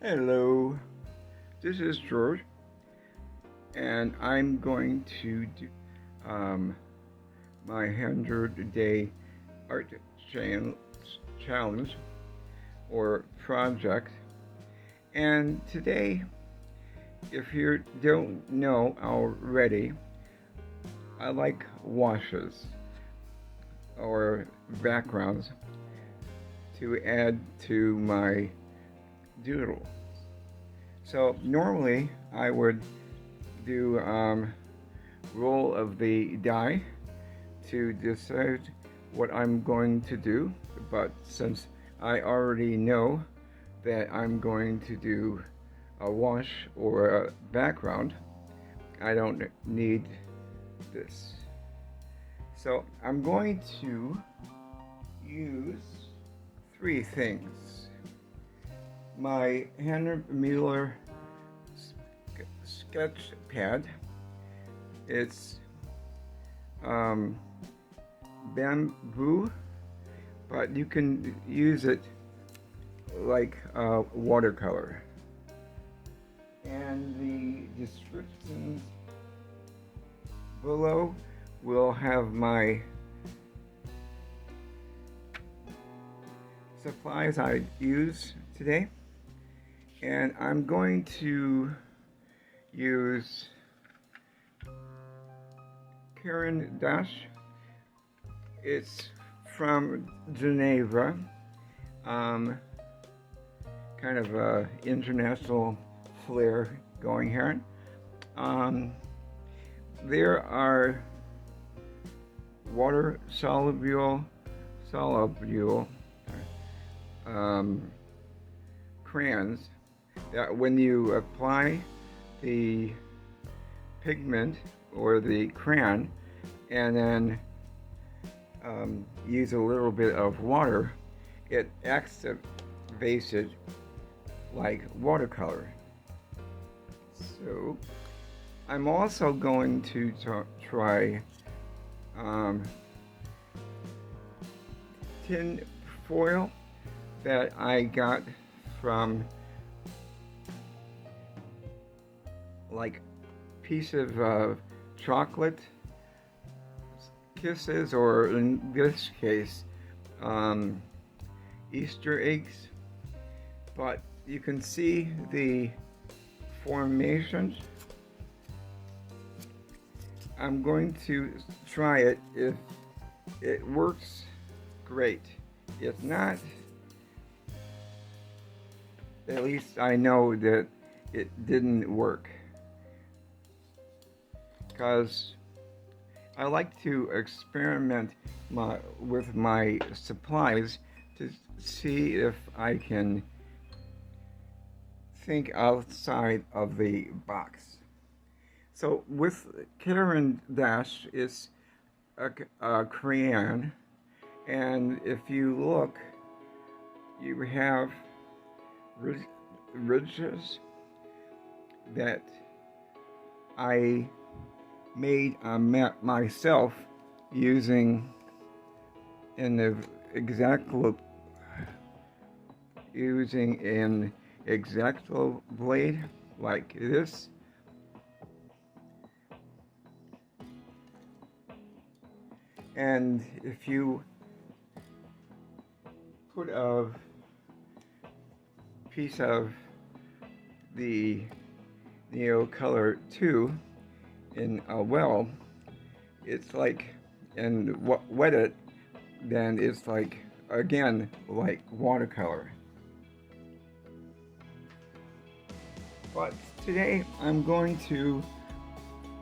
Hello, this is George, and I'm going to do my 100-day art challenge or project. And today, if you don't know already, I like washes or backgrounds to add to my doodle. So normally I would do roll of the die to decide what I'm going to do, but since I already know that I'm going to do a wash or a background, I don't need this. So I'm going to use three things. My Henry Miller sketch pad. It's bamboo, but you can use it like watercolor. And the descriptions below will have my supplies I use today. And I'm going to use Karen Dash. It's from Geneva, kind of a international flair going here. There are water soluble crayons that when you apply the pigment or the crayon and then use a little bit of water, it activates it like watercolor. So I'm also going to try tin foil that I got from like piece of chocolate kisses, or in this case Easter eggs, but you can see the formations. I'm going to try it. If it works, great. If not, at least I know that it didn't work, because I like to experiment with my supplies to see if I can think outside of the box. So with Karen Dash, it's a crayon, and if you look, you have ridges that I made a map myself using an X-Acto blade like this. And if you put a piece of the Neo Color 2 in a well, it's like, and wet it, then it's like, again, like watercolor. But today I'm going to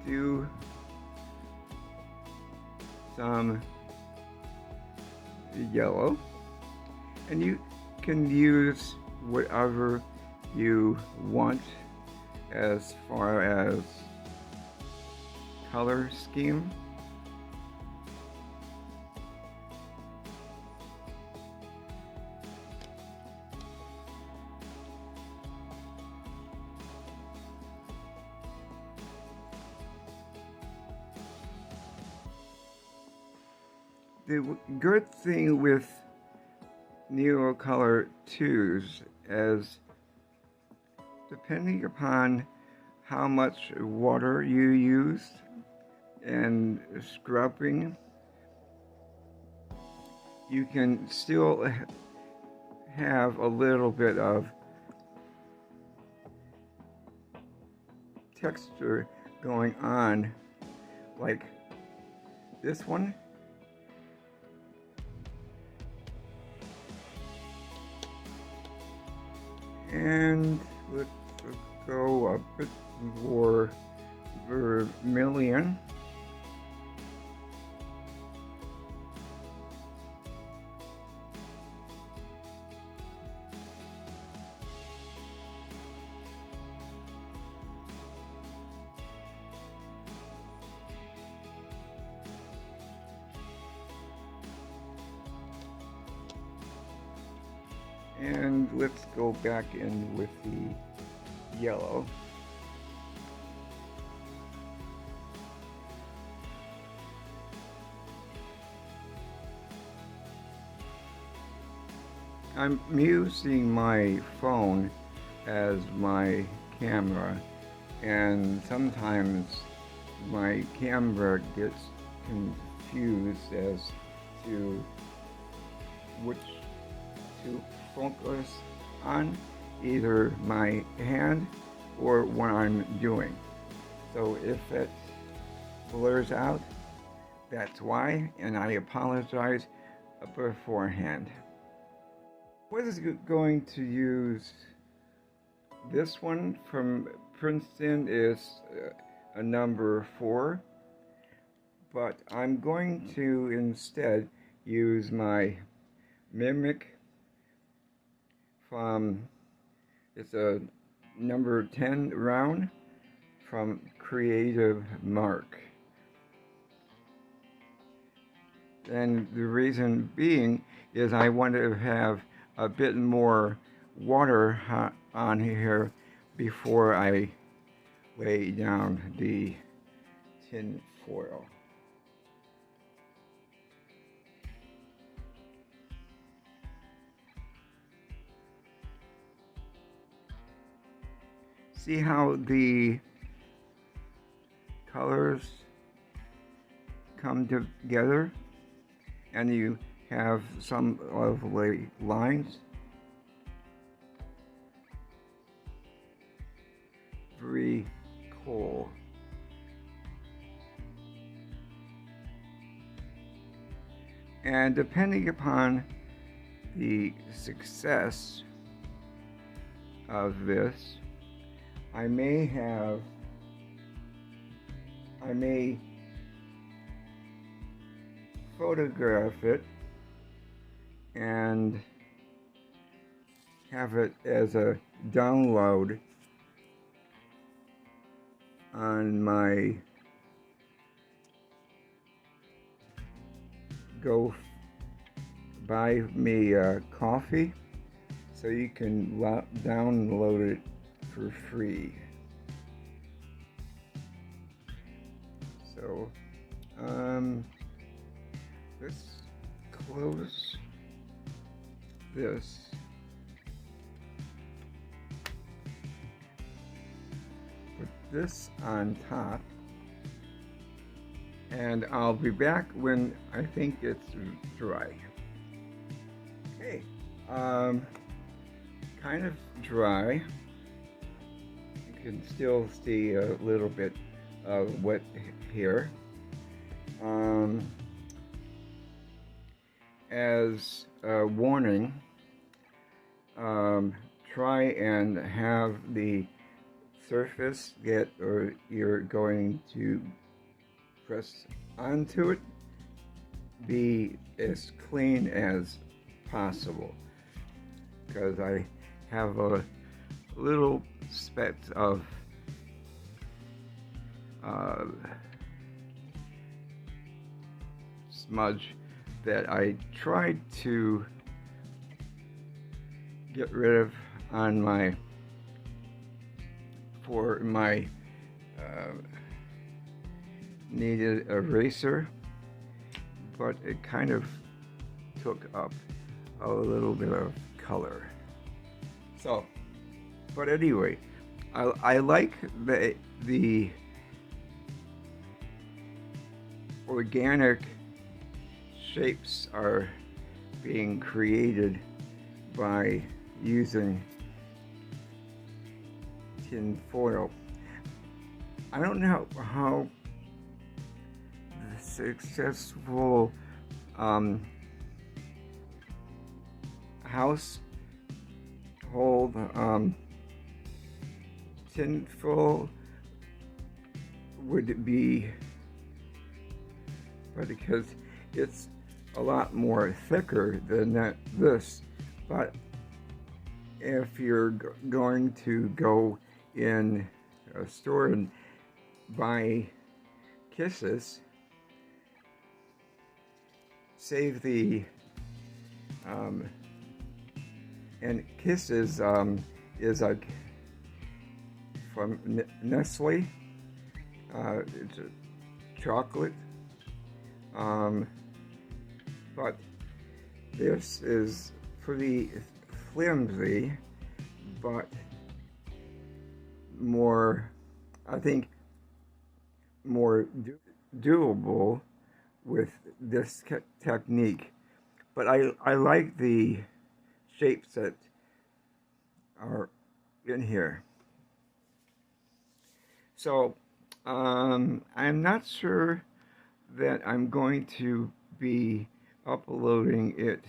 do some yellow, and you can use whatever you want as far as color scheme. The good thing with Neo Color 2s, as depending upon how much water you use and scrubbing, you can still have a little bit of texture going on, like this one. And let's go a bit more vermilion. And let's go back in with the yellow. I'm using my phone as my camera, and sometimes my camera gets confused as to which to focus on, either my hand or what I'm doing. So if it blurs out, that's why, and I apologize beforehand. What is going to use this one from Princeton is a number 4, but I'm going to instead use my Mimic from, it's a number 10 round from Creative Mark. And the reason being is I want to have a bit more water on here before I lay down the tin foil. See how the colors come together and you have some lovely lines. Very cool. And depending upon the success of this, I may photograph it and have it as a download on my Go Buy Me Coffee, so you can download it for free. So let's close this. Put this on top, and I'll be back when I think it's dry. Okay, kind of dry. You can still see a little bit of wet here. As a warning, try and have the surface that you're going to press onto it be as clean as possible, because I have a little speck of smudge that I tried to get rid of on my needed eraser, but it kind of took up a little bit of color. So, but anyway, I like the organic shapes are being created by using tin foil. I don't know how successful household tin foil would be, but because it's a lot more thicker than this. But if you're going to go in a store and buy kisses, save the and kisses is a from Nestle. It's a chocolate, but this is pretty flimsy, but more, I think, more doable with this technique. But I like the shapes that are in here. So I'm not sure that I'm going to be uploading it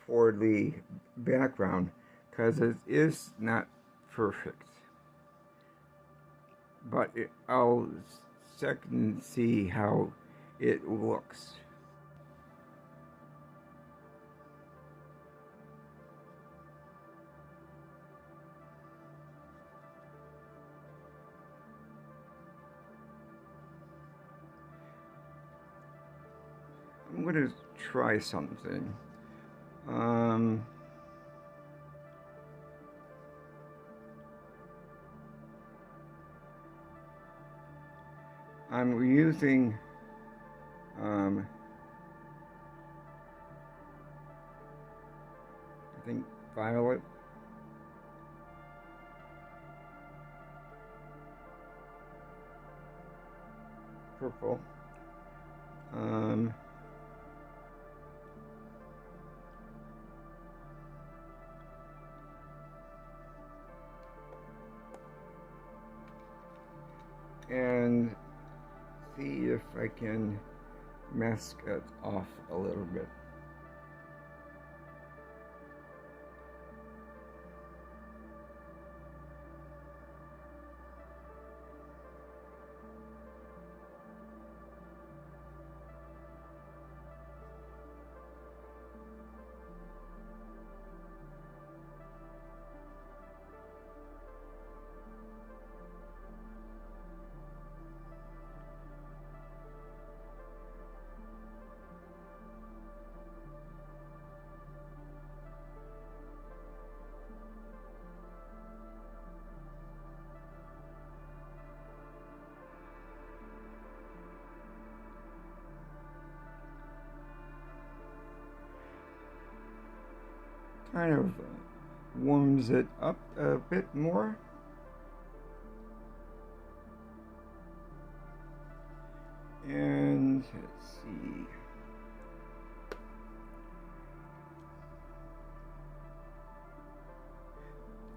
for the background, because it is not perfect. But I'll second see how it looks. I'm going to try something. I'm using I think violet, purple, and see if I can mask it off a little bit. Kind of warms it up a bit more. And let's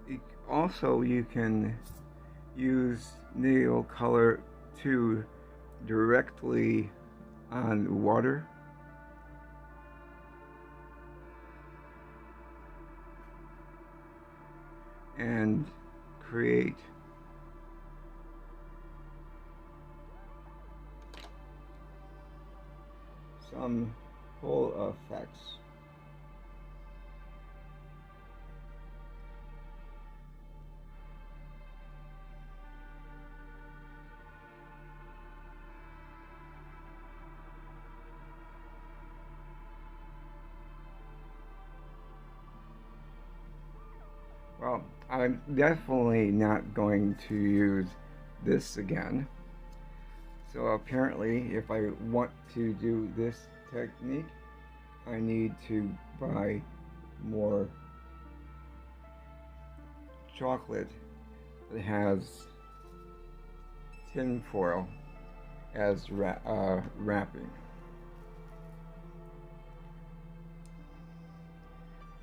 see. Also, you can use nail color to directly on water. And create some pull effects. Well, I'm definitely not going to use this again. So apparently, if I want to do this technique, I need to buy more chocolate that has tin foil as wrapping.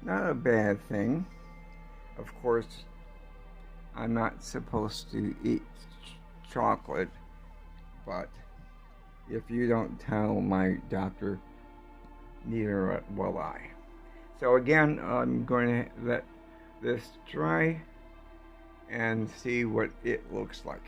Not a bad thing. Of course, I'm not supposed to eat chocolate, but if you don't tell my doctor, neither will I. So again, I'm going to let this dry and see what it looks like.